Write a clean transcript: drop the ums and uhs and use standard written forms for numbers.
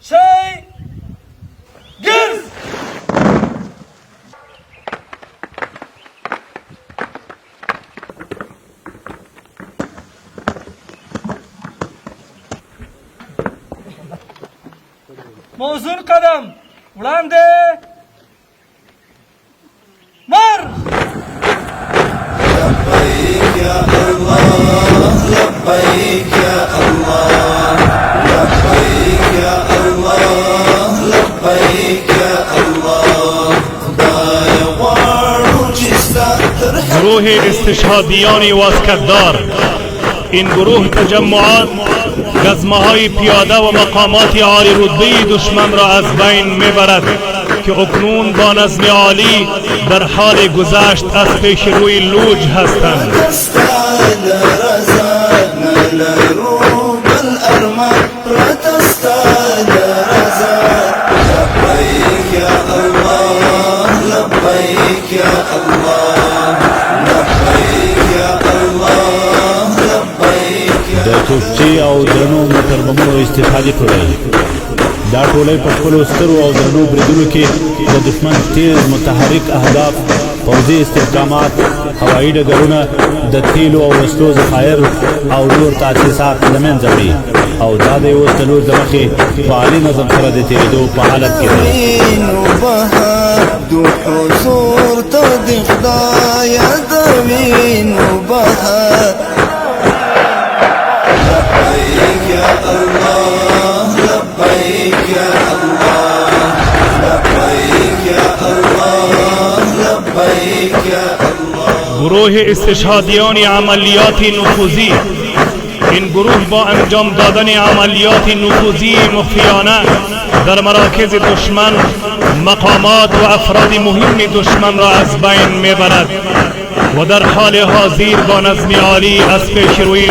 شی گرز. موزون قدم وړاندې مر. لبيك يا الله لبيك يا الله لبيك يا الله لبيك يا الله خدای غواړو چې ستا تر گروه استشهادیان واسکتدار. این گروه تجمعات گزمه‌های پیاده و مقامات عالی رتبه دشمن را از بین میبرد که اکنون با نظم عالی در حال گذشت از پیش روی لوج هستند. د توپچي او درنو موټربمونو استفادې کړی. دا ټولۍ په خپلو سترو او درنو بریدونو کې د دښمن تیز متحرک اهداف، پوځي استحکامات، هوایي ډګرونه، د تیلو او وسلو ذخایر او نور تاسیسات له منځه وړي او دا د یوه څلور د مخې په عالي نظم سره د تېرېدو په حالت کې دی. حضور ته د خدایه د وینو بهر. لبيك يا الله لبيك يا الله لبيك يا الله لبيك يا الله. گروه استشهادیان عملیات نفوذی. این گروه با انجام دادن عملیات نفوذی مخفیانه در مراکز دشمن مقامات و افراد مهم دشمن را از بین میبرد و در حال حاضر با نظم عالی از پیش روی